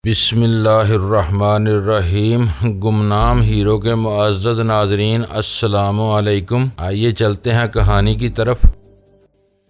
بسم اللہ الرحمن الرحیم۔ گمنام ہیرو کے معزز ناظرین، السلام علیکم۔ آئیے چلتے ہیں کہانی کی طرف۔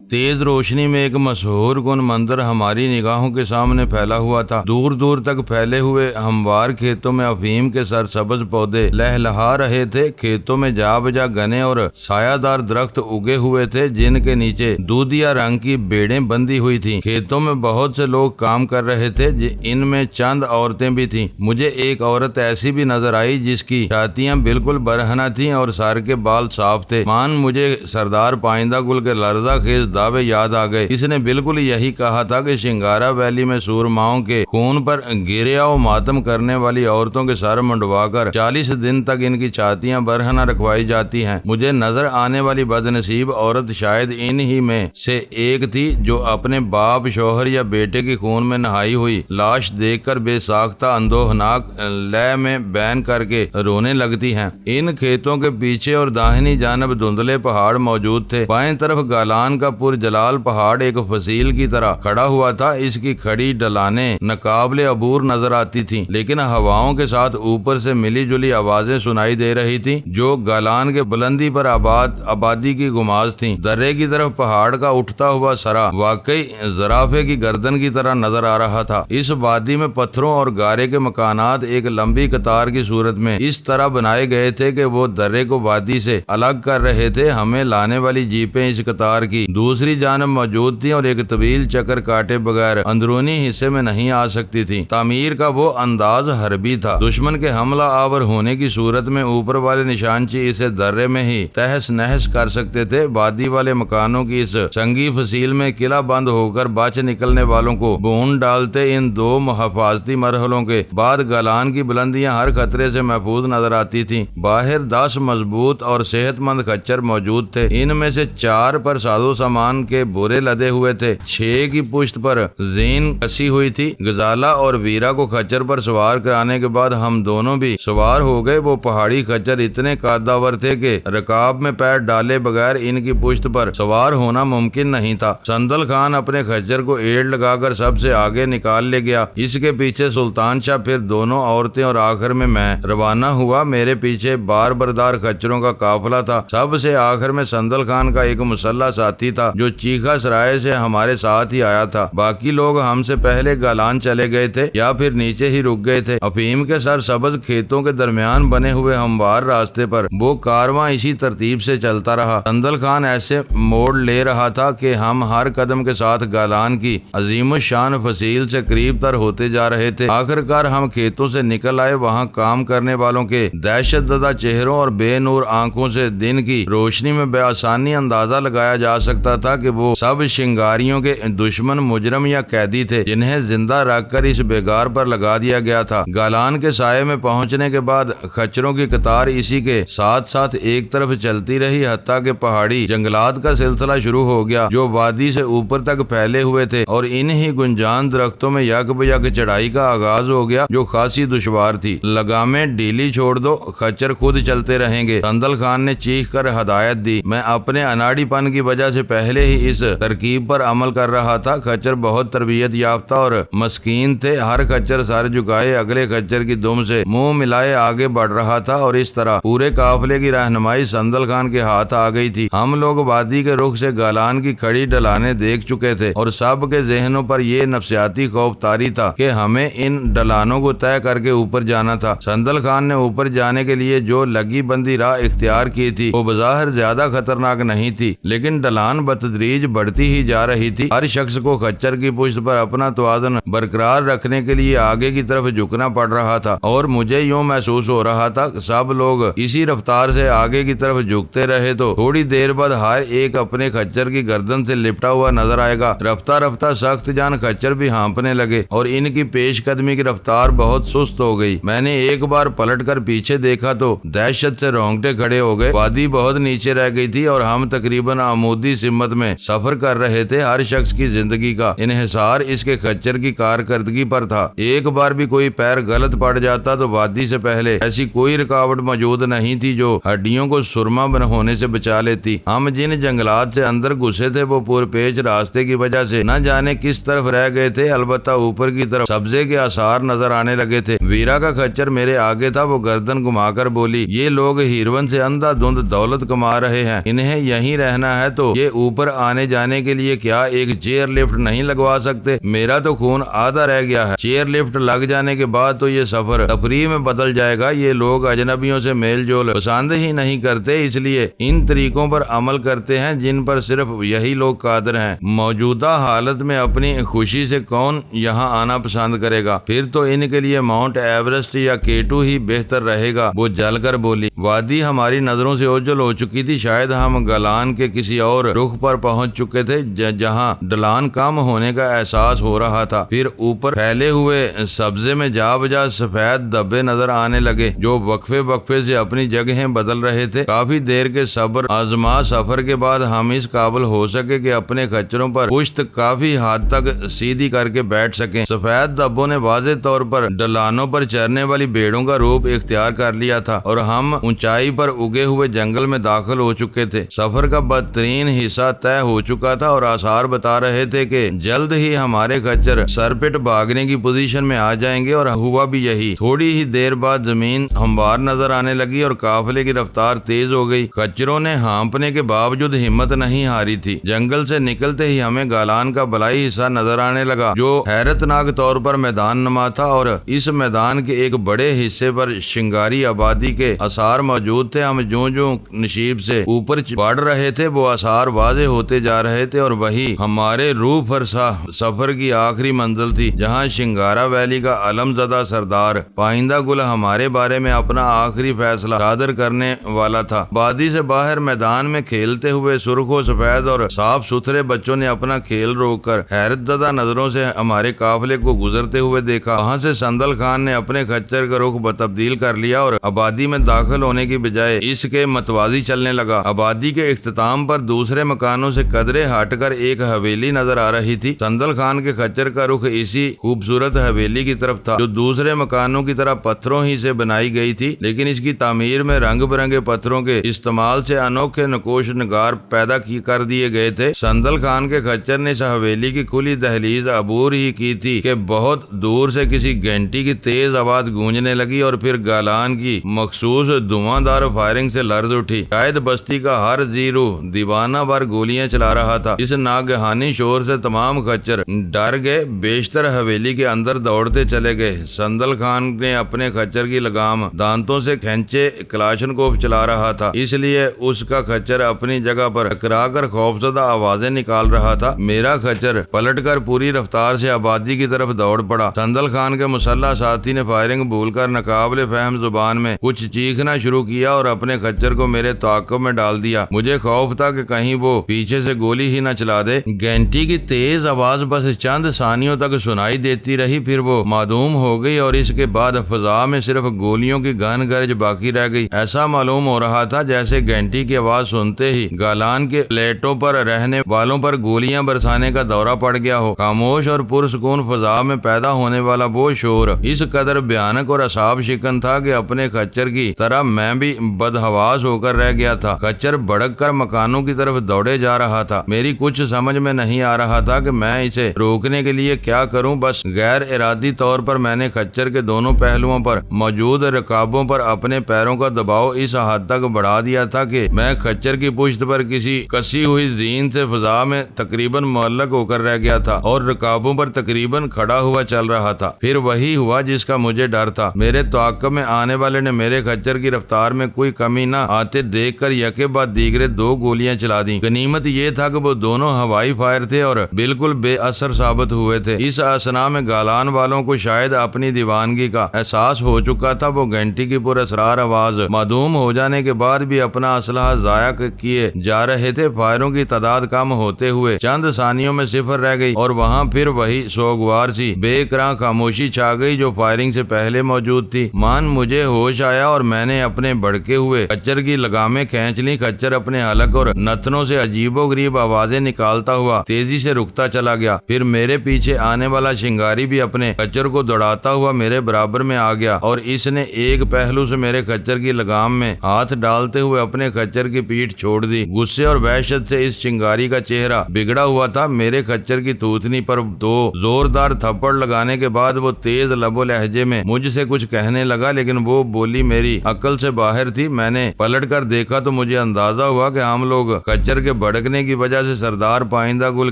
تیز روشنی میں ایک مسحور کن منظر ہماری نگاہوں کے سامنے پھیلا ہوا تھا۔ دور دور تک پھیلے ہوئے ہموار کھیتوں میں افہیم کے سرسبز پودے لہلہا رہے تھے۔ کھیتوں میں جا بجا گھنے اور سایہ دار درخت اگے ہوئے تھے جن کے نیچے دودھیا رنگ کی بیڑیں بندھی ہوئی تھیں۔ کھیتوں میں بہت سے لوگ کام کر رہے تھے، ان میں چند عورتیں بھی تھیں۔ مجھے ایک عورت ایسی بھی نظر آئی جس کی چھاتیاں بالکل برہنہ تھیں اور سر کے بال صاف تھے۔ مجھے سردار پائندہ گل کے لرزہ خیز دعوے یاد آ گئے۔ اس نے بالکل یہی کہا تھا کہ شنگارا ویلی میں سورماؤں کے خون پر گریا و ماتم کرنے والی عورتوں کے سر منڈوا کر 40 دن تک ان کی چھاتیاں برہنہ رکھوائی جاتی ہیں۔ مجھے نظر آنے والی بد نصیب عورت شاید ان ہی میں سے ایک تھی جو اپنے باپ، شوہر یا بیٹے کی خون میں نہائی ہوئی لاش دیکھ کر بے ساختہ اندوہناک لے میں بین کر کے رونے لگتی ہیں۔ ان کھیتوں کے پیچھے اور داہنی جانب دھندلے پہاڑ موجود تھے۔ بائیں طرف گالان کا جلال پہاڑ ایک فصیل کی طرح کھڑا ہوا تھا۔ اس کی کھڑی ڈلانیں ناقابل عبور نظر آتی تھیں، لیکن ہواؤں کے ساتھ اوپر سے ملی جلی آوازیں سنائی دے رہی تھیں جو گالان کے بلندی پر آبادی کی گماز تھیں۔ درے کی طرف پہاڑ کا اٹھتا ہوا سرا واقعی زرافے کی گردن کی طرح نظر آ رہا تھا۔ اس وادی میں پتھروں اور گارے کے مکانات ایک لمبی قطار کی صورت میں اس طرح بنائے گئے تھے کہ وہ درے کو وادی سے الگ کر رہے تھے۔ ہمیں لانے والی جیپیں اس قطار کی دوسری جانب موجود تھیں اور ایک طویل چکر کاٹے بغیر اندرونی حصے میں نہیں آ سکتی تھی۔ تعمیر کا وہ انداز حربی تھا۔ دشمن کے حملہ آور ہونے کی صورت میں اوپر والے نشانچی اسے درے میں ہی تہس نہس کر سکتے تھے۔ وادی والے مکانوں کی اس سنگی فصیل میں قلعہ بند ہو کر بچ نکلنے والوں کو بھون ڈالتے ان دو حفاظتی مرحلوں کے بعد گالان کی بلندیاں ہر خطرے سے محفوظ نظر آتی تھیں۔ باہر 10 مضبوط اور صحت مند خچر موجود تھے۔ ان میں سے 4 پر سازو سامان کے بورے لدے ہوئے تھے، 6 کی پشت پر زین کسی ہوئی تھی۔ غزالہ اور ویرا کو خچر پر سوار کرانے کے بعد ہم دونوں بھی سوار ہو گئے۔ وہ پہاڑی خچر اتنے قدور تھے کہ رکاب میں پیر ڈالے بغیر ان کی پشت پر سوار ہونا ممکن نہیں تھا۔ سندل خان اپنے خچر کو ایڑ لگا کر سب سے آگے نکال لے گیا۔ اس کے پیچھے سلطان شاہ، پھر دونوں عورتیں اور آخر میں روانہ ہوا۔ میرے پیچھے بار بردار خچروں کا قافلہ تھا۔ سب سے آخر میں سندل خان کا ایک مسلح ساتھی تھا جو چیخا سرائے سے ہمارے ساتھ ہی آیا تھا۔ باقی لوگ ہم سے پہلے گالان چلے گئے تھے یا پھر نیچے ہی رک گئے تھے۔ افہیم کے سر سبز کھیتوں کے درمیان بنے ہوئے ہموار راستے پر وہ کارواں اسی ترتیب سے چلتا رہا۔ سندل خان ایسے موڑ لے رہا تھا کہ ہم ہر قدم کے ساتھ گالان کی عظیم الشان فصیل سے قریب تر ہوتے جا رہے تھے۔ آخر کار ہم کھیتوں سے نکل آئے۔ وہاں کام کرنے والوں کے دہشت زدہ چہروں اور بے نور آنکھوں سے دن کی روشنی میں بے آسانی اندازہ لگایا جا سکتا تھا کہ وہ سب شنگاریوں کے دشمن مجرم یا قیدی تھے جنہیں زندہ رکھ کر اس بیگار پر لگا دیا گیا تھا۔ گالان کے سائے میں پہنچنے کے بعد خچروں کی قطار اسی کے ساتھ ساتھ ایک طرف چلتی رہی حتیٰ کہ پہاڑی جنگلات کا سلسلہ شروع ہو گیا جو وادی سے اوپر تک پھیلے ہوئے تھے، اور انہی گنجان درختوں میں یک بیک چڑھائی کا آغاز ہو گیا جو خاصی دشوار تھی۔ لگامیں ڈھیلی چھوڑ دو، خچر خود چلتے رہیں گے، سندل خان نے چیخ کر ہدایت دی۔ میں اپنے اناڑی پن کی وجہ سے پہلے ہی اس ترکیب پر عمل کر رہا تھا۔ خچر بہت تربیت یافتہ اور مسکین تھے۔ ہر خچر سر جھکائے اگلے خچر کی دم سے منہ ملائے آگے بڑھ رہا تھا، اور اس طرح پورے قافلے کی رہنمائی سندل خان کے ہاتھ آ گئی تھی۔ ہم لوگ وادی کے رخ سے گالان کی کھڑی ڈلانیں دیکھ چکے تھے اور سب کے ذہنوں پر یہ نفسیاتی خوف طاری تھا کہ ہمیں ان ڈلانوں کو طے کر کے اوپر جانا تھا۔ سندل خان نے اوپر جانے کے لیے جو لگی بندی راہ اختیار کی تھی وہ بظاہر زیادہ خطرناک نہیں تھی، لیکن ڈلان بتدریج بڑھتی ہی جا رہی تھی۔ ہر شخص کو خچر کی پشت پر اپنا توازن برقرار رکھنے کے لیے آگے کی طرف جھکنا پڑ رہا تھا، اور مجھے یوں محسوس ہو رہا تھا سب لوگ اسی رفتار سے آگے کی طرف جھکتے رہے تو تھوڑی دیر بعد ہر ایک اپنے خچر کی گردن سے لپٹا ہوا نظر آئے گا۔ رفتہ رفتہ سخت جان خچر بھی ہانپنے لگے اور ان کی پیش قدمی کی رفتار بہت سست ہو گئی۔ میں نے ایک بار پلٹ کر پیچھے دیکھا تو دہشت سے رونگٹے کھڑے ہو گئے۔ وادی بہت نیچے رہ گئی تھی اور ہم تقریباً عمودی سمت خلوت میں سفر کر رہے تھے، ہر شخص کی زندگی کا انحصار اس کے خچر کی کارکردگی پر تھا۔ ایک بار بھی کوئی پیر غلط پڑ جاتا تو وادی سے پہلے ایسی کوئی رکاوٹ موجود نہیں تھی جو ہڈیوں کو سرما ہونے سے بچا لیتی۔ ہم جن جنگلات سے اندر گھسے تھے وہ پورپیچ راستے کی وجہ سے نہ جانے کس طرف رہ گئے تھے، البتہ اوپر کی طرف سبزے کے آثار نظر آنے لگے تھے۔ ویرا کا خچر میرے آگے تھا، وہ گردن گھما کر بولی، یہ لوگ ہیرون سے اندھا دھند دولت کما رہے ہیں، انہیں یہیں رہنا ہے تو یہ اوپر آنے جانے کے لیے کیا ایک چیئر لفٹ نہیں لگوا سکتے؟ میرا تو خون آدھا رہ گیا ہے۔ چیئر لفٹ لگ جانے کے بعد تو یہ سفر تفریح میں بدل جائے گا۔ یہ لوگ اجنبیوں سے میل جول پسند ہی نہیں کرتے، اس لیے ان طریقوں پر عمل کرتے ہیں جن پر صرف یہی لوگ قادر ہیں۔ موجودہ حالت میں اپنی خوشی سے کون یہاں آنا پسند کرے گا؟ پھر تو ان کے لیے ماؤنٹ ایورسٹ یا کیٹو ہی بہتر رہے گا، وہ جل کر بولی۔ وادی ہماری نظروں سے اوجھل ہو چکی تھی، شاید ہم گلان کے کسی اور رخ پر پہنچ چکے تھے جہاں ڈھلان کم ہونے کا احساس ہو رہا تھا۔ پھر اوپر پھیلے ہوئے سبزے میں جا بجا سفید دبے نظر آنے لگے جو وقفے وقفے سے اپنی جگہیں بدل رہے تھے۔ کافی دیر کے صبر آزما سفر کے بعد ہم اس قابل ہو سکے کہ اپنے خچروں پر پشت کافی حد تک سیدھی کر کے بیٹھ سکیں۔ سفید دبوں نے واضح طور پر ڈلانوں پر چرنے والی بھیڑوں کا روپ اختیار کر لیا تھا اور ہم اونچائی پر اگے ہوئے جنگل میں داخل ہو چکے تھے۔ سفر کا بدترین حصہ طے ہو چکا تھا اور آثار بتا رہے تھے کہ جلد ہی ہمارے خچر سرپٹ بھاگنے کی پوزیشن میں آ جائیں گے، اور ہوا بھی یہی۔ تھوڑی ہی دیر بعد زمین ہموار نظر آنے لگی اور قافلے کی رفتار تیز ہو گئی۔ خچروں نے ہانپنے کے باوجود ہمت نہیں ہاری تھی۔ جنگل سے نکلتے ہی ہمیں گالان کا بلائی حصہ نظر آنے لگا جو حیرت ناک طور پر میدان نما تھا، اور اس میدان کے ایک بڑے حصے پر شنگاری آبادی کے آثار موجود تھے۔ ہم جو نشیب سے اوپر بڑھ رہے تھے وہ آثار واضح ہوتے جا رہے تھے، اور وہی ہمارے روح فرسا سفر کی آخری منزل تھی جہاں شنگارا ویلی کا علم زدہ سردار پائندہ گل ہمارے بارے میں اپنا آخری فیصلہ صادر کرنے والا تھا۔ وادی سے باہر میدان میں کھیلتے ہوئے سرخ و سفید اور صاف ستھرے بچوں نے اپنا کھیل روک کر حیرت زدہ نظروں سے ہمارے قافلے کو گزرتے ہوئے دیکھا۔ وہاں سے سندل خان نے اپنے خچر کا رخ تبدیل کر لیا اور آبادی میں داخل ہونے کی بجائے اس کے متوازی چلنے لگا۔ آبادی کے اختتام پر دوسرے مکانوں سے قدرے ہٹ کر ایک حویلی نظر آ رہی تھی۔ سندل خان کے خچر کا رخ اسی خوبصورت حویلی کی طرف تھا جو دوسرے مکانوں کی طرح پتھروں ہی سے بنائی گئی تھی، لیکن اس کی تعمیر میں رنگ برنگے پتھروں کے استعمال سے انوکھے نقوش نگار پیدا کر دیے گئے تھے۔ سندل خان کے خچر نے اس حویلی کی کھلی دہلیز عبور ہی کی تھی کہ بہت دور سے کسی گھنٹی کی تیز آواز گونجنے لگی اور پھر گالان کی مخصوص دھواں دار فائرنگ سے لرز اٹھی۔ شاید بستی کا ہر زیرو دیوانہ وار گولیاں چلا رہا تھا۔ اس ناگہانی شور سے تمام خچر ڈر گئے، بیشتر حویلی کے اندر دوڑتے چلے گئے۔ سندل خان نے اپنے خچر کی لگام دانتوں سے کھینچے کلاشنکوف چلا رہا تھا، اس لیے اس کا خچر اپنی جگہ پر ٹکرا کر خوفزدہ آوازیں نکال رہا تھا۔ میرا خچر پلٹ کر پوری رفتار سے آبادی کی طرف دوڑ پڑا۔ سندل خان کے مسلح ساتھی نے فائرنگ بھول کر ناقابل فہم زبان میں کچھ چیخنا شروع کیا اور اپنے خچر کو میرے تعاقب میں ڈال دیا۔ مجھے خوف تھا کہ کہیں وہ پیچھے سے گولی ہی نہ چلا دے۔ گھنٹی کی تیز آواز بس چند ثانیوں تک سنائی دیتی رہی، پھر وہ معدوم ہو گئی اور اس کے بعد فضا میں صرف گولیوں کی گھن گرج باقی رہ گئی۔ ایسا معلوم ہو رہا تھا جیسے گھنٹی کی آواز سنتے ہی گالان کے پلیٹوں پر رہنے والوں پر گولیاں برسانے کا دورہ پڑ گیا ہو۔ خاموش اور پرسکون فضا میں پیدا ہونے والا وہ شور اس قدر بھیانک اور اعصاب شکن تھا کہ اپنے خچر کی طرح میں بھی بدحواس ہو کر رہ گیا تھا۔ خچر بڑک کر مکانوں کی طرف دوڑے جا رہا تھا۔ میری کچھ سمجھ میں نہیں آ رہا تھا کہ میں اسے روکنے کے لیے کیا کروں، بس غیر ارادی طور پر میں نے خچر کے دونوں پہلوؤں پر موجود رکابوں پر اپنے پیروں کا دباؤ اس حد تک بڑھا دیا تھا کہ میں خچر کی پشت پر کسی کسی ہوئی زین سے فضا میں تقریباً معلق ہو کر رہ گیا تھا اور رکابوں پر تقریباً کھڑا ہوا چل رہا تھا۔ پھر وہی ہوا جس کا مجھے ڈر تھا۔ میرے تعاقب میں آنے والے نے میرے خچر کی رفتار میں کوئی کمی نہ آتے دیکھ کر یکے بعد دیگرے 2 گولیاں چلا دیں۔ غنیمت یہ تھا کہ وہ دونوں ہوائی فائر تھے اور بالکل بے اثر ثابت ہوئے تھے۔ اس اثنا میں گالان والوں کو شاید اپنی دیوانگی کا احساس ہو چکا تھا۔ وہ گھنٹی کی پر اسرار آواز معدوم ہو جانے کے بعد بھی اپنا اسلحہ ضائع کیے جا رہے تھے۔ فائروں کی تعداد کم ہوتے ہوئے چند ثانیوں میں 0 رہ گئی اور وہاں پھر وہی سوگوار سی بے اکراں خاموشی چھا گئی جو فائرنگ سے پہلے موجود تھی۔ مجھے ہوش آیا اور میں نے اپنے بڑکے ہوئے خچر کی لگامیں کھینچ لی۔ خچر اپنے حلق اور نتنوں سے عجیب عجیب و غریب آوازیں نکالتا ہوا تیزی سے رکتا چلا گیا۔ پھر میرے پیچھے آنے والا شنگاری بھی اپنے خچر کو دوڑاتا ہوا میرے برابر میں آ گیا اور اس نے ایک پہلو سے میرے خچر کی لگام میں ہاتھ ڈالتے ہوئے اپنے خچر کی پیٹھ چھوڑ دی۔ غصے اور وحشت سے اس شنگاری کا چہرہ بگڑا ہوا تھا۔ میرے خچر کی تھوتنی پر 2 زوردار تھپڑ لگانے کے بعد وہ تیز لب و لہجے میں مجھ سے کچھ کہنے لگا، لیکن وہ بولی میری عقل سے باہر تھی۔ میں نے پلٹ کر دیکھا تو مجھے اندازہ ہوا کہ ہم لوگ خچر کے بھڑکنے کی وجہ سے سردار پائندہ گل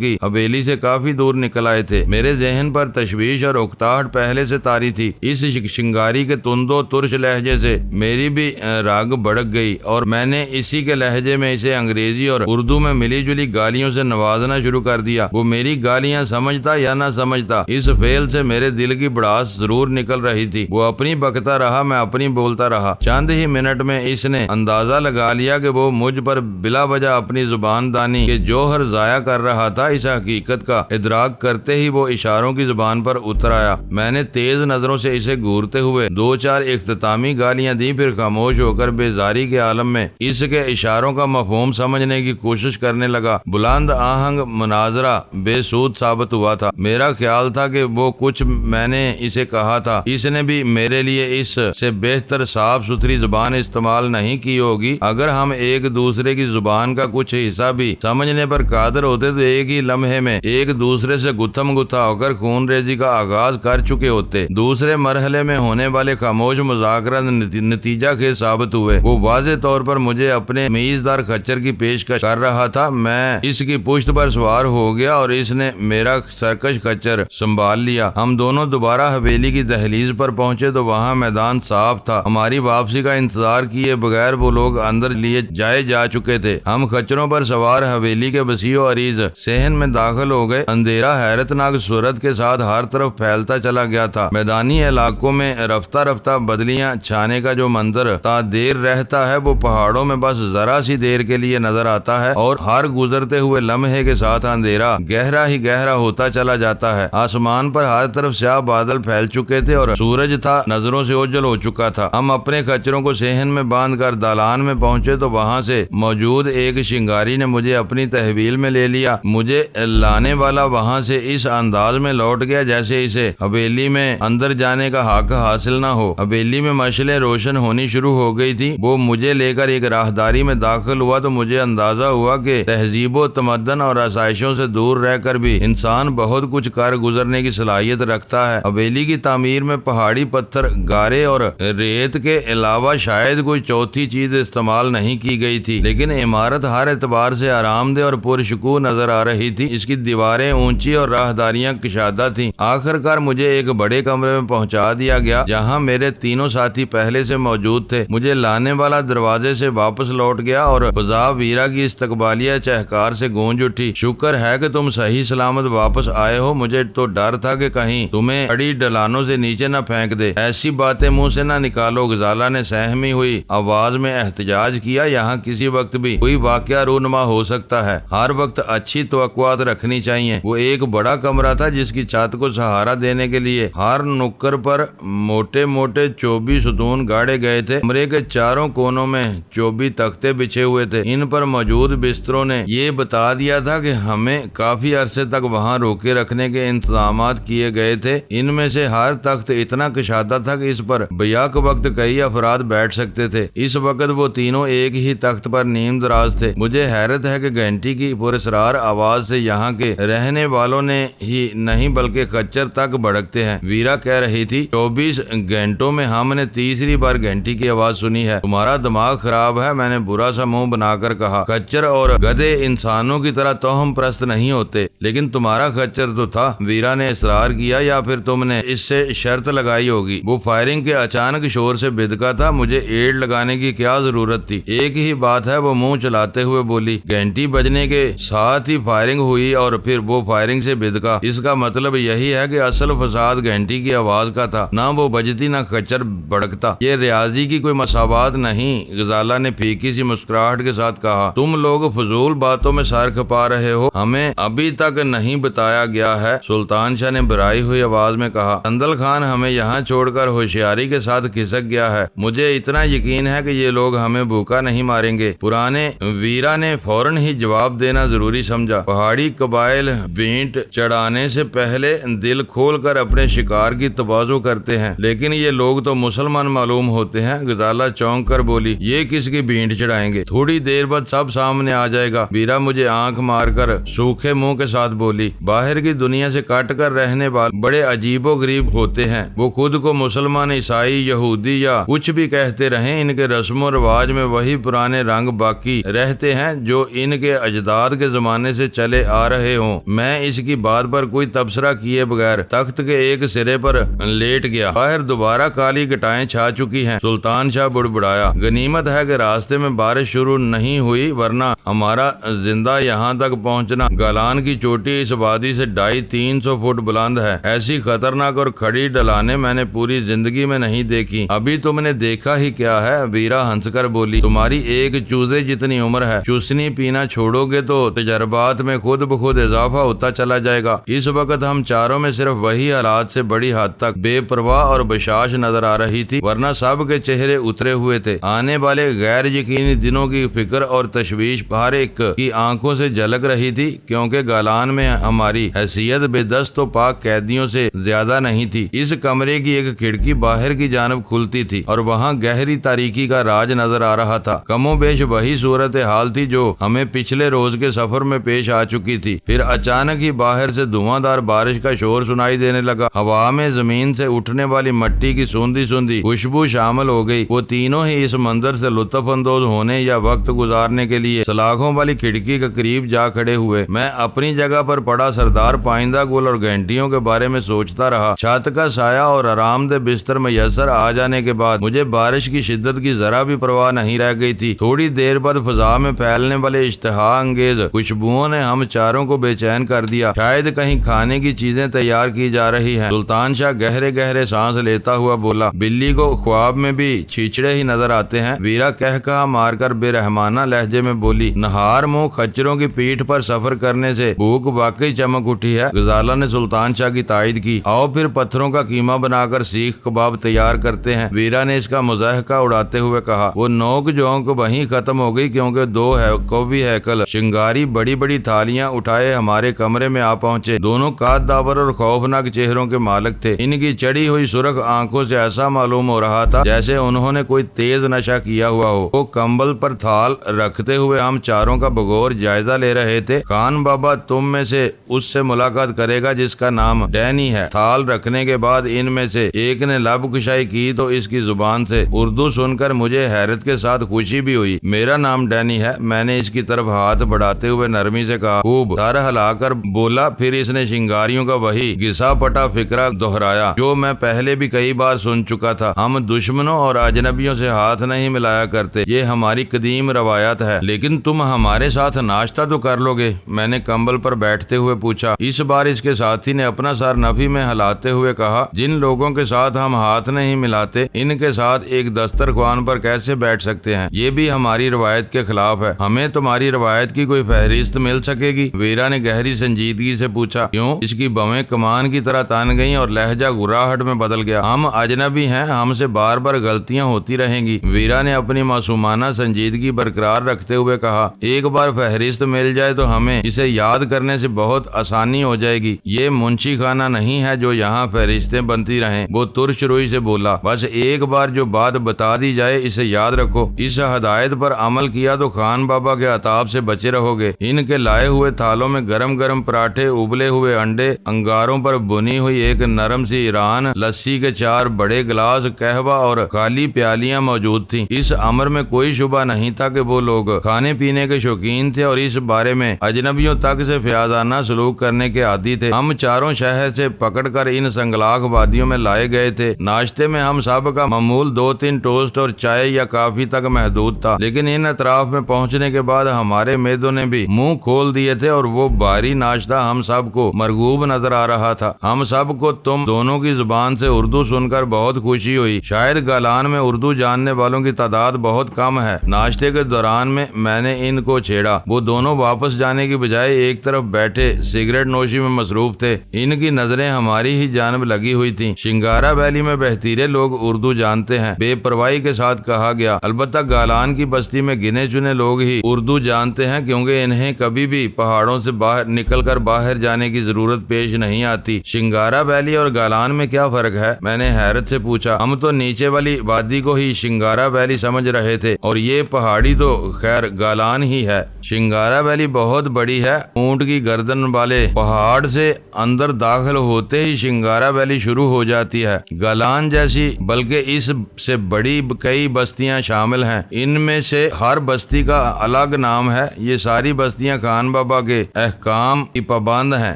کی حویلی سے کافی دور نکل آئے تھے۔ میرے ذہن پر تشویش اور اکتاہٹ پہلے سے طاری تھی۔ اس شنگاری کے تند و ترش لہجے سے میری بھی راگ بھڑک گئی اور میں نے اسی کے لہجے میں اسے انگریزی اور اردو میں ملی جلی گالیوں سے نوازنا شروع کر دیا۔ وہ میری گالیاں سمجھتا یا نہ سمجھتا، اس فعل سے میرے دل کی بڑاس ضرور نکل رہی تھی۔ وہ اپنی بکتا رہا، میں اپنی بولتا رہا۔ چند ہی منٹ میں اس نے اندازہ لگا لیا کہ وہ مجھ پر بلا وجہ اپنی زبان دانی کے جوہر ضائع کر رہا تھا۔ اس حقیقت کا ادراک کرتے ہی وہ اشاروں کی زبان پر اتر آیا۔ میں نے تیز نظروں سے اسے گھورتے ہوئے 2-4 اختتامی گالیاں دی، پھر خاموش ہو کر بیزاری کے عالم میں اس کے اشاروں کا مفہوم سمجھنے کی کوشش کرنے لگا۔ بلند آہنگ مناظرہ بے سود ثابت ہوا تھا۔ میرا خیال تھا کہ وہ کچھ میں نے اسے کہا تھا اس نے بھی میرے لیے اس سے بہتر صاف ستھری زبان استعمال نہیں کی ہوگی۔ اگر ہم ایک دوسرے کی زبان کا کچھ حصہ بھی سمجھنے پر قادر ہوتے تو ایک ہی لمحے میں ایک دوسرے سے گتھم گتھا ہو کر خون ریزی کا آغاز کر چکے ہوتے۔ دوسرے مرحلے میں ہونے والے خاموش مذاکرات نتیجہ خیز ثابت ہوئے۔ وہ واضح طور پر مجھے اپنے میزدار خچر کی پیشکش کر رہا تھا۔ میں اس کی پشت پر سوار ہو گیا اور اس نے میرا سرکش خچر سنبھال لیا۔ ہم دونوں دوبارہ حویلی کی دہلیز پر پہنچے تو وہاں میدان صاف تھا۔ ہماری واپسی کا انتظار کیے بغیر وہ لوگ اندر لیے جا چکے تھے۔ ہم خچروں پر سوار حویلی کے وسیع و عریض صحن میں داخل ہو گئے۔ اندھیرا حیرت ناک صورت کے ساتھ ہر طرف پھیلتا چلا گیا تھا۔ میدانی علاقوں میں رفتہ رفتہ بدلیاں چھانے کا جو منظر تا دیر رہتا ہے وہ پہاڑوں میں بس ذرا سی دیر کے لیے نظر آتا ہے اور ہر گزرتے ہوئے لمحے کے ساتھ اندھیرا گہرا ہی گہرا ہوتا چلا جاتا ہے۔ آسمان پر ہر طرف سیاہ بادل پھیل چکے تھے اور سورج تھا نظروں سے اوجھل ہو چکا تھا۔ ہم اپنے خچروں کو صحن میں باندھ کر دالان میں پہنچے تو وہاں سے موجود ایک شنگاری نے مجھے اپنی تحویل میں لے لیا۔ مجھے لانے والا وہاں سے اس انداز میں لوٹ گیا جیسے اسے حویلی میں اندر جانے کا حق حاصل نہ ہو۔ حویلی میں مشعلیں روشن ہونی شروع ہو گئی تھی۔ وہ مجھے لے کر ایک راہداری میں داخل ہوا تو مجھے اندازہ ہوا کہ تہذیب و تمدن اور آسائشوں سے دور رہ کر بھی انسان بہت کچھ کر گزرنے کی صلاحیت رکھتا ہے۔ حویلی کی تعمیر میں پہاڑی پتھر، گارے اور ریت کے علاوہ شاید کوئی چوتھی چیز استعمال نہیں کی گئی تھی، لیکن عمارت ہر اعتبار سے آرام دہ اور پرسکون نظر آ رہی تھی۔ اس کی دیواریں اونچی اور راہداریاں کشادہ تھیں۔ آخر کار مجھے ایک بڑے کمرے میں پہنچا دیا گیا جہاں میرے تینوں ساتھی پہلے سے موجود تھے۔ مجھے لانے والا دروازے سے واپس لوٹ گیا اور فضا ویرا کی استقبالیہ چہکار سے گونج اٹھی۔ شکر ہے کہ تم صحیح سلامت واپس آئے ہو، مجھے تو ڈر تھا کہ کہیں تمہیں اڑی ڈلانوں سے نیچے نہ پھینک دے۔ ایسی باتیں منہ سے نہ نکالو، غزالہ نے سہمی ہوئی آواز میں احتجاج کیا۔ یہاں کسی وقت بھی کوئی واقعہ رونما ہو سکتا ہے، ہر وقت اچھی توقعات رکھنی چاہیے۔ وہ ایک بڑا کمرہ تھا جس کی چھت کو سہارا دینے کے لیے ہر نکر پر موٹے موٹے چوبی ستون گاڑے گئے تھے۔ کمرے کے چاروں کونوں میں چوبی تختے بچھے ہوئے تھے۔ ان پر موجود بستروں نے یہ بتا دیا تھا کہ ہمیں کافی عرصے تک وہاں روکے رکھنے کے انتظامات کیے گئے تھے۔ ان میں سے ہر تخت اتنا کشادہ تھا کہ اس پر بیک وقت کئی افراد بیٹھ سکتے تھے۔ اس وقت وہ تینوں ایک ہی تخت پر نیم دراز تھے۔ مجھے حیرت ہے کہ گھنٹی کی پراسرار آواز سے یہاں کے رہنے والوں نے ہی نہیں بلکہ خچر تک بھڑکتے ہیں۔ ویرا کہہ رہی تھی 24 گھنٹوں میں ہم نے تیسری بار گھنٹی کی آواز سنی ہے۔ تمہارا دماغ خراب ہے، میں نے برا سا منہ بنا کر کہا۔ خچر اور گدھے انسانوں کی طرح توہم پرست نہیں ہوتے، لیکن تمہارا خچر تو تھا، ویرا نے اصرار کیا، یا پھر تم نے اس سے شرط لگائی ہوگی۔ وہ فائرنگ کے اچانک شور سے بدکا تھا، مجھے ایڈ لگانے کی کیا ضرورت تھی؟ ایک ہی بات ہے، وہ منہ چلاتے ہوئے بولی۔ گھنٹی بجنے کے ساتھ ہی فائرنگ ہوئی اور پھر وہ فائرنگ سے بدکا۔ اس کا مطلب یہی ہے کہ اصل فساد گھنٹی کی آواز کا تھا، نہ وہ بجتی نہ خچر بھڑکتا۔ یہ ریاضی کی کوئی مساوات نہیں، غزالہ نے پھیکی سی مسکراہٹ کے ساتھ کہا۔ تم لوگ فضول باتوں میں سر کھپا رہے ہو، ہمیں ابھی تک نہیں بتایا گیا ہے، سلطان شاہ نے برائی ہوئی آواز میں کہا۔ اندل خان ہمیں یہاں چھوڑ کر ہوشیاری کے ساتھ کھسک گیا ہے، مجھے اتنا یقین ہے کہ یہ لوگ ہمیں بھوکا نہیں ماریں گے۔ پرانے ویرا نے فوراً ہی جواب دینا ضروری سمجھا۔ پہاڑی قبائل بھینٹ چڑھانے سے پہلے دل کھول کر اپنے شکار کی تواضع کرتے ہیں، لیکن یہ لوگ تو مسلمان معلوم ہوتے ہیں۔ غزالہ چونک کر بولی، یہ کس کی بھینٹ چڑھائیں گے؟ تھوڑی دیر بعد سب سامنے آ جائے گا۔ ویرا مجھے آنکھ مار کر سوکھے منہ کے ساتھ بولی، باہر کی دنیا سے کٹ کر رہنے والے بڑے عجیب و غریب ہوتے ہیں۔ وہ خود کو مسلمان، عیسائی، یہودی یا کچھ بھی کہتے رہیں، ان کے رسم و رواج میں وہی پرانے رنگ باقی رہتے ہیں جو ان کے اجداد کے زمانے سے چلے آ رہے ہوں۔ میں اس کی بات پر کوئی تبصرہ کیے بغیر تخت کے ایک سرے پر لیٹ گیا۔ باہر دوبارہ کالی گٹائیں چھا چکی ہیں۔ سلطان شاہ بڑبڑایا، غنیمت ہے کہ راستے میں بارش شروع نہیں ہوئی، ورنہ ہمارا زندہ یہاں تک پہنچنا۔ گالان کی چوٹی اس وادی سے 250-300 فٹ بلند ہے۔ ایسی خطرناک اور کھڑی ڈلانیں میں نے پوری زندگی میں نہیں دیکھی۔ ابھی تم نے دیکھا ہی کیا ہے؟ ویرا ہنس کر بولی، تمہاری ایک چوزے جتنی عمر ہے، چوسنی پینا چھوڑو گے تو تجربات میں خود بخود اضافہ ہوتا چلا جائے گا۔ اس وقت ہم چاروں میں صرف وہی حالات سے بڑی حد تک بے پرواہ اور بشاش نظر آ رہی تھی، ورنہ سب کے چہرے اترے ہوئے تھے۔ آنے والے غیر یقینی دنوں کی فکر اور تشویش ہر ایک کی آنکھوں سے جھلک رہی تھی، کیونکہ گالان میں ہماری حیثیت بے دست و پاک قیدیوں سے زیادہ نہیں تھی۔ اس کمرے کی ایک کھڑکی باہر کی جانب کھلتی تھی اور وہاں گہری تاریکی کا راج نظر آ رہا تھا۔ کم و بیش وہی صورت حال تھی جو ہمیں پچھلے روز کے سفر میں پیش آ چکی تھی۔ پھر اچانک ہی باہر سے دھواں دار بارش کا شور سنائی دینے لگا۔ ہوا میں زمین سے اٹھنے والی مٹی کی سوندھی سوندھی خوشبو شامل ہو گئی۔ وہ تینوں ہی اس منظر سے لطف اندوز ہونے یا وقت گزارنے کے لیے سلاخوں والی کھڑکی کے قریب جا کھڑے ہوئے۔ میں اپنی جگہ پر پڑا سردار پائندہ گل اور گھنٹیوں کے بارے میں سوچتا رہا۔ چھت کا سایہ اور آرام دہ بستر میسر آ جانے کے بعد مجھے بارش کی شدت کی ذرا بھی پرواہ نہیں رہ گئی تھی۔ تھوڑی دیر بعد فضا میں پھیلنے والے اشتہا انگیز خوشبوؤں نے ہم چاروں کو بے چین کر دیا۔ شاید کہیں کھانے کی چیزیں تیار کی جا رہی ہیں۔ سلطان شاہ گہرے گہرے سانس لیتا ہوا بولا، بلی کو خواب میں بھی چھیچڑے ہی نظر آتے ہیں۔ ویرا کہہ کہا مار کر بے رحمانہ لہجے میں بولی، نہار منہ خچروں کی پیٹھ پر سفر کرنے سے بھوک واقعی چمک اٹھی ہے۔ غزالہ نے سلطان شاہ کی تائید کی، آؤ پھر پتھروں کا قیمہ بنا کر سیخ کباب تیار کرتے ہیں۔ ویرا نے اس کا مضاحکہ اڑاتے ہوئے کہا۔ وہ نوک جھونک وہیں ختم ہو گئی، کیونکہ دو قوی ہیکل شنگاری بڑی بڑی تھالیاں اٹھائے ہمارے کمرے میں آ پہنچے۔ دونوں کاد داور اور خوفناک چہروں کے مالک تھے۔ ان کی چڑی ہوئی سرخ آنکھوں سے ایسا معلوم ہو رہا تھا جیسے انہوں نے کوئی تیز نشہ کیا ہوا ہو۔ وہ کمبل پر تھال رکھتے ہوئے ہم چاروں کا بغور جائزہ لے رہے تھے۔ خان بابا تم میں سے اس سے ملاقات کرے گا جس کا نام ڈینی ہے۔ تھال رکھنے کے بعد ان میں سے ایک نے لب کشائی کی تو اس کی زبان سے اردو سن کر مجھے حیرت کے ساتھ خوشی بھی ہوئی۔ میرا نام ڈینی ہے، میں نے اس کی طرف ہاتھ بڑھاتے ہوئے نرمی سے کہا۔ خوب، سر ہلا کر بولا۔ پھر اس نے شنگاریوں کا وہی گھسا پٹا فکرہ دہرایا جو میں پہلے بھی کئی بار سن چکا تھا۔ ہم دشمنوں اور اجنبیوں سے ہاتھ نہیں ملایا کرتے، یہ ہماری قدیم روایت ہے۔ لیکن تم ہمارے ساتھ ناشتہ تو کر لو گے؟ میں نے کمبل پر بیٹھتے ہوئے پوچھا۔ اس بار اس کے ساتھی نے اپنا سر نفی میں ہلاتے ہوئے کہا، جن لوگوں کے ساتھ ہم ہاتھ نہیں ملاتے ان کے ساتھ ایک دسترخوان پر کیسے بیٹھ سکتے ہیں؟ یہ بھی ہماری روایت کے خلاف ہے۔ ہمیں تمہاری روایت کی کوئی فہرست مل سکے گی؟ ویرا نے گہری سنجیدگی سے پوچھا۔ کیوں؟ اس کی بویں کمان کی طرح تان گئیں اور لہجہ گراہٹ میں بدل گیا۔ ہم اجنبی ہیں، ہم سے بار بار غلطیاں ہوتی رہیں گی۔ ویرا نے اپنی معصومانہ سنجیدگی برقرار رکھتے ہوئے کہا، ایک بار فہرست مل جائے تو ہمیں اسے یاد کرنے سے بہت آسانی ہو جائے گی۔ یہ منشی خانہ نہیں ہے جو یہاں فہرستیں بنتی رہیں۔ وہ ترش روئی سے بولا، بس ایک بار جو بات بتا دی جائے اسے یاد رکھو۔ اس ہدایت پر عمل کیا تو خان بابا کے عطاب سے بچے رہو گے۔ ان کے لائے ہوئے تھالوں میں گرم گرم پراٹھے، ابلے ہوئے انڈے، انگاروں پر بنی ہوئی ایک نرم سی ایران لسی کے 4 بڑے گلاس، قہوہ اور خالی پیالیاں موجود تھیں۔ اس امر میں کوئی شبہ نہیں تھا کہ وہ لوگ کھانے پینے کے شوقین تھے اور اس بارے میں اجنبیوں تک سے فیاضانہ سلوک کرنے کے عادی تھے۔ ہم چاروں شہر سے پکڑ کر ان سنگلاخ وادیوں میں لائے گئے تھے۔ ناشتے میں ہم سب کا معمول 2-3 ٹوسٹ اور چائے یا کافی تک محدود تھا، لیکن ان اطراف میں پہنچنے کے بعد ہمارے میدوں نے بھی منہ کھول دیے تھے اور وہ بھاری ناشتہ ہم سب کو مرغوب نظر آ رہا تھا۔ ہم سب کو تم دونوں کی زبان سے اردو سن کر بہت خوشی ہوئی۔ شاید گالان میں اردو جاننے والوں کی تعداد بہت کم ہے۔ ناشتے کے دوران میں نے ان کو چھیڑا۔ وہ دونوں واپس جانے کی بجائے ایک طرف بیٹھے سگریٹ نوشی میں مصروف تھے۔ ان کی نظریں ہماری ہی جانب لگی ہوئی تھیں۔ شنگارا ویلی میں بہتیرے لوگ اردو جانتے ہیں، بے پرواہی کے ساتھ کہا گیا۔ البتہ گالان کی بستی میں گنے چنے لوگ ہی اردو جانتے ہیں کیونکہ انہیں کبھی بھی پہاڑوں سے باہر نکل کر باہر جانے کی ضرورت پیش نہیں آتی۔ شنگارا ویلی اور گالان میں کیا فرق ہے؟ میں نے حیرت سے پوچھا۔ ہم تو نیچے والی وادی کو ہی شنگارا ویلی سمجھ رہے تھے اور یہ پہاڑی تو خیر گالان ہی ہے۔ شنگارا ویلی بہت بڑی ہے۔ اونٹ کی گردن والے پہاڑ سے اندر داخل ہوتے ہی شنگارا ویلی شروع ہو جاتی ہے۔ گالان جیسی بلکہ اس سے بڑی کئی بستیاں شامل ہیں۔ ان میں سے ہر بستی کا الگ نام ہے۔ یہ ساری بستیاں خان بابا کے احکام کی پابند ہیں۔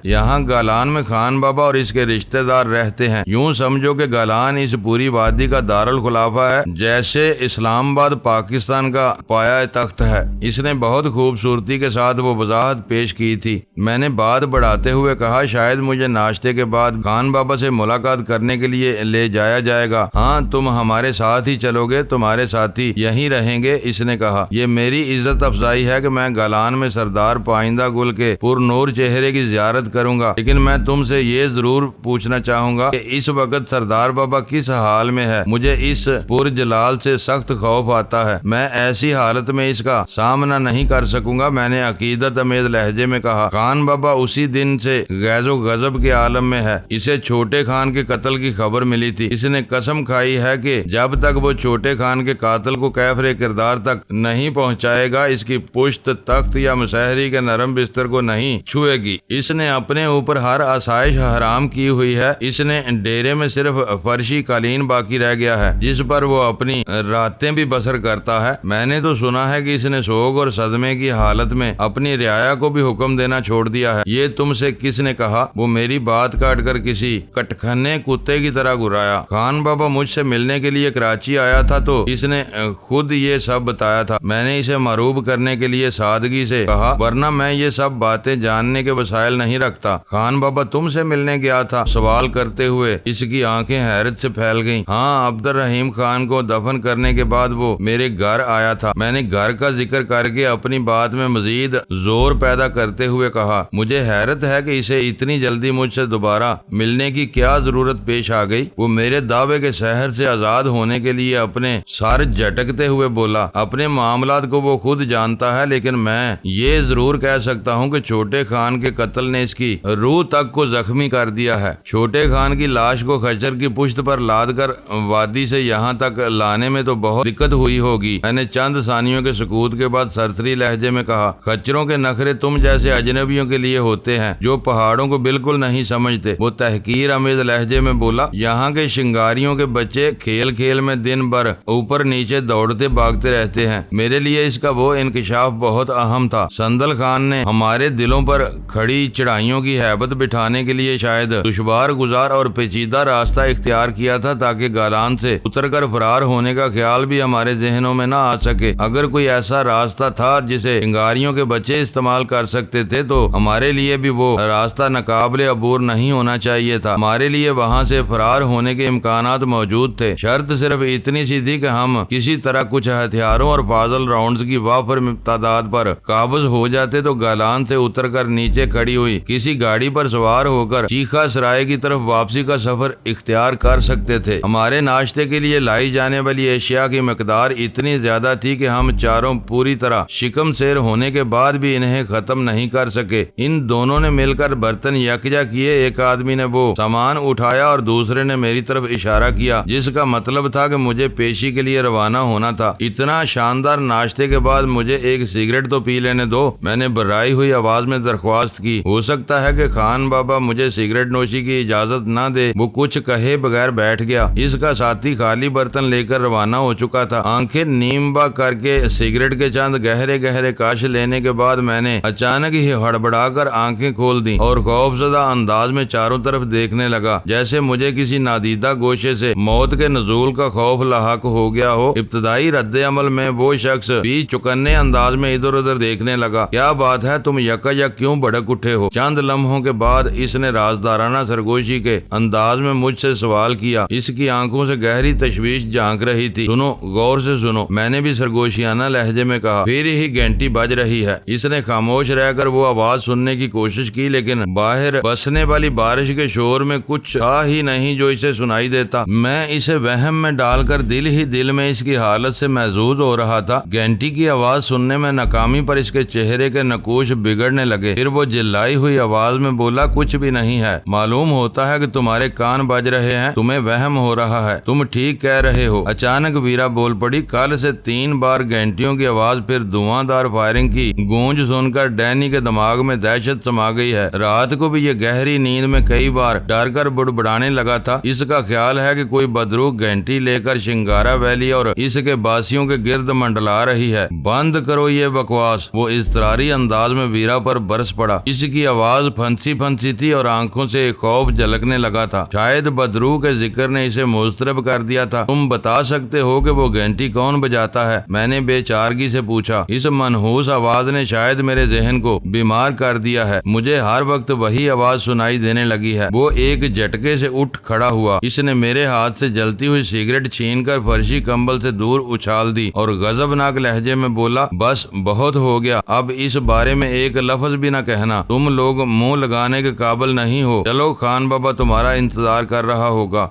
یہاں گالان میں خان بابا اور اس کے رشتہ دار رہتے ہیں۔ یوں سمجھو کہ گالان اس پوری وادی کا دارالخلافہ ہے، جیسے اسلام آباد پاکستان کا پایہ تخت ہے۔ اس نے بہت خوبصورتی کے ساتھ وہ وضاحت پیش کی تھی۔ میں نے بات بڑھاتے ہوئے کہا، شاید مجھے ناشتے کے بعد خان بابا سے ملاقات کرنے کے لیے لے جایا جائے گا۔ ہاں، تم ہمارے ساتھ ہی چلو گے، تمہارے ساتھی یہیں رہیں گے۔ اس نے کہا، یہ میری عزت افزائی ہے کہ میں گالان میں سردار پائندہ گل کے پر نور چہرے کی زیارت کروں گا، لیکن میں تم سے یہ ضرور پوچھنا چاہوں گا کہ اس وقت سردار بابا کس حال میں ہے؟ مجھے اس پر جلال سے سخت خوف آتا ہے۔ میں ایسی حالت میں اس کا سامنا نہیں کر سکوں گا۔ میں نے عقیدت امیز لہجے میں کہا، خان بابا اسی دن سے غیظ و غضب کے عالم میں ہے۔ اسے چھوٹے خان کے قتل کی خبر ملی تھی۔ اس نے قسم کھائی ہے کہ جب تک وہ چھوٹے خان کے قاتل کو کیفر کردار تک نہیں پہنچائے گا، اس کی پشت تخت یا مسحری کے نرم بستر کو نہیں چھوئے گی۔ اس نے اپنے اوپر ہر آسائش حرام کی ہوئی ہے۔ اس نے ڈیرے میں صرف فرشی قالین باقی رہ گیا ہے جس پر وہ اپنی راتیں بھی بسر کرتا ہے۔ میں نے تو سنا ہے کہ اس نے سوگ اور صدمے کی حالت میں اپنی رعایا کو بھی حکم دینا چھوڑ دیا ہے۔ یہ تم سے کس نے کہا؟ وہ میری بات کاٹ کر کسی کٹکھنے کتے کی طرح گرایا۔ خان بابا مجھ سے ملنے کے لیے کراچی آیا تھا تو اس نے خود یہ سب بتایا تھا۔ میں نے اسے معروب کرنے کے لیے سادگی سے کہا، ورنہ میں یہ سب باتیں جاننے کے وسائل نہیں رکھتا۔ خان بابا تم سے ملنے گیا تھا؟ سوال کرتے ہوئے اس کی آنکھیں حیرت سے پھیل گئیں۔ ہاں، عبد الرحیم خان کو دفن کرنے کے بعد وہ میرے گھر آیا تھا۔ میں نے گھر کا ذکر کر کے اپنی بات میں مزید زور پیدا کرتے ہوئے کہا، مجھے حیرت ہے کہ اسے اتنی جلدی مجھ سے دوبارہ ملنے کی کیا ضرورت پیش آ گئی؟ وہ میرے دعوے کے سحر سے آزاد ہونے کے لیے اپنے سر جھٹکتے ہوئے بولا، اپنے معاملات کو وہ خود جانتا ہے، لیکن میں یہ ضرور کہہ سکتا ہوں کہ چھوٹے خان کے قتل نے اس کی روح تک کو زخمی کر دیا ہے۔ چھوٹے خان کی لاش کو خچر کی پشت پر لاد کر وادی سے یہاں تک لانے میں تو بہت دقت ہوئی ہوگی۔ میں نے چند ثانیوں کے سکوت کے بعد سرسری لہجے میں کہا، خچروں کے نخرے تم جیسے اجنبیوں کے لیے ہوتے ہیں جو پہاڑوں کو بالکل نہیں سمجھتے۔ وہ تحقیر امیز لہجے میں بولا، یہاں کے شنگاریوں کے بچے کھیل کھیل میں دن بھر اوپر نیچے دوڑتے بھاگتے رہتے ہیں۔ میرے لیے اس کا وہ انکشاف بہت اہم تھا۔ سندل خان نے ہمارے دلوں پر کھڑی چڑھائیوں کی ہیبت بٹھانے کے لیے شاید دشوار گزار اور پیچیدہ راستہ اختیار کیا تھا تاکہ گالان سے اتر کر فرار ہونے کا خیال بھی ہمارے ذہنوں میں نہ آ سکے۔ اگر کوئی ایسا راستہ تھا جسے شنگاریوں کے بچے استعمال کر سکتے تھے تو ہمارے لیے بھی وہ راستہ ناقابل عبور نہیں ہونا چاہیے تھا۔ ہمارے لیے وہاں سے فرار ہونے کے امکانات موجود تھے۔ شرط صرف اتنی سی تھی کہ ہم کسی طرح کچھ ہتھیاروں اور فاضل راؤنڈز کی وافر تعداد پر قابض ہو جاتے تو گالان سے اتر کر نیچے کھڑی ہوئی کسی گاڑی پر سوار ہو کر چیخا سرائے کی طرف واپسی کا سفر اختیار کر سکتے تھے۔ ہمارے ناشتے کے لیے لائی جانے والی اشیاء کی مقدار اتنی زیادہ تھی کہ ہم چاروں پوری طرح شکم سیر ہونے کے بعد بھی انہیں ختم نہیں کر سکے۔ ان دونوں نے مل کر برتن یکجا کیے۔ ایک آدمی نے وہ سامان اٹھایا اور دوسرے نے میری طرف اشارہ کیا، جس کا مطلب تھا کہ مجھے پیشی کے لیے روانہ ہونا تھا۔ اتنا شاندار ناشتے کے بعد مجھے ایک سگریٹ تو پی لینے دو، میں نے برائی ہوئی آواز میں درخواست کی۔ ہو سکتا ہے کہ خان بابا مجھے سگریٹ نوشی کی اجازت نہ دے۔ وہ کچھ کہے بغیر بیٹھ گیا۔ اس کا ساتھی خالی برتن لے کر روانہ ہو چکا تھا۔ آنکھیں نیم با کر کے سگریٹ کے چند گہرے گہرے کاش لینے کے بعد میں نے اچانک ہی ہڑبڑا کر آنکھیں کھول دی اور خوفزدہ انداز میں چاروں طرف دیکھنے لگا، جیسے مجھے کسی نادیدہ گوشے سے موت کے نزول کا خوف لاحق ہو گیا ہو۔ ابتدائی رد عمل میں وہ شخص بھی چکنے انداز میں ادھر ادھر دیکھنے لگا۔ کیا بات ہے، تم یکا یک کیوں بھڑک اٹھے ہو؟ چند لمحوں کے بعد اس نے رازدارانہ سرگوشی کے انداز میں مجھ سے سوال کیا۔ اس کی آنکھوں سے گہری تشویش جھانک رہی تھی۔ سنو، غور سے سنو، میں نے بھی سرگوشیانہ لہجے میں کہا۔ پھر ہی گھنٹی گھنٹی بج رہی ہے۔ اس نے خاموش رہ کر وہ آواز سننے کی کوشش کی، لیکن باہر بسنے والی بارش کے شور میں کچھ تھا ہی نہیں جو اسے سنائی دیتا۔ میں اسے وہم میں ڈال کر دل ہی دل میں اس کی حالت سے محظوظ ہو رہا تھا۔ گھنٹی کی آواز سننے میں ناکامی پر اس کے چہرے کے نقوش بگڑنے لگے۔ پھر وہ جلائی ہوئی آواز میں بولا، کچھ بھی نہیں ہے، معلوم ہوتا ہے کہ تمہارے کان بج رہے ہیں، تمہیں وہم ہو رہا ہے، تم ٹھیک کہہ رہے ہو۔ اچانک ویرا بول پڑی، کل سے 3 بار گھنٹیوں کی آواز پھر دھواں دار فائرنگ کی گونج سن کر ڈینی کے دماغ میں دہشت سما گئی ہے۔ رات کو بھی یہ گہری نیند میں کئی بار ڈر کر بڑبڑانے لگا تھا۔ اس کا خیال ہے کہ کوئی بدروح گھنٹی لے کر شنگارا ویلی اور اس کے باسیوں کے گرد منڈلا رہی ہے۔ بند کرو یہ بکواس، وہ اضطراری انداز میں ویرا پر برس پڑا۔ اس کی آواز پھنسی پھنسی تھی اور آنکھوں سے خوف جھلکنے لگا تھا۔ شاید بدروح کے ذکر نے اسے مضطرب کر دیا تھا۔ تم بتا سکتے ہو کہ وہ گھنٹی کون بجاتا ہے؟ میں نے بے چارگی سے پوچھا۔ اس منحوس آواز نے شاید میرے ذہن کو بیمار کر دیا ہے، مجھے ہر وقت وہی آواز سنائی دینے لگی ہے۔ وہ ایک جھٹکے سے اٹھ کھڑا ہوا، اس نے میرے ہاتھ سے جلتی ہوئی سگریٹ چھین کر فرشی کمبل سے دور اچھال دی اور غضبناک لہجے میں بولا، بس بہت ہو گیا، اب اس بارے میں ایک لفظ بھی نہ کہنا، تم لوگ منہ لگانے کے قابل نہیں ہو، چلو خان بابا تمہارا انتظار کر رہا ہوگا۔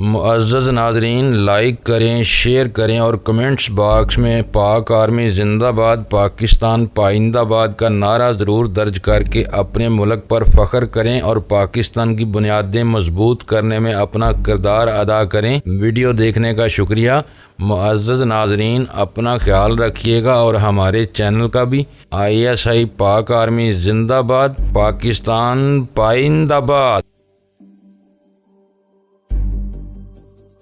معزز ناظرین، لائک کریں، شیئر کریں اور کمنٹس باکس میں پاک آرمی زندہ باد، پاکستان پائندہ آباد کا نعرہ ضرور درج کر کے اپنے ملک پر فخر کریں اور پاکستان کی بنیادیں مضبوط کرنے میں اپنا کردار ادا کریں۔ ویڈیو دیکھنے کا شکریہ۔ معزز ناظرین، اپنا خیال رکھیے گا اور ہمارے چینل کا بھی۔ ISI پاک آرمی زندہ باد، پاکستان پائندہ آباد۔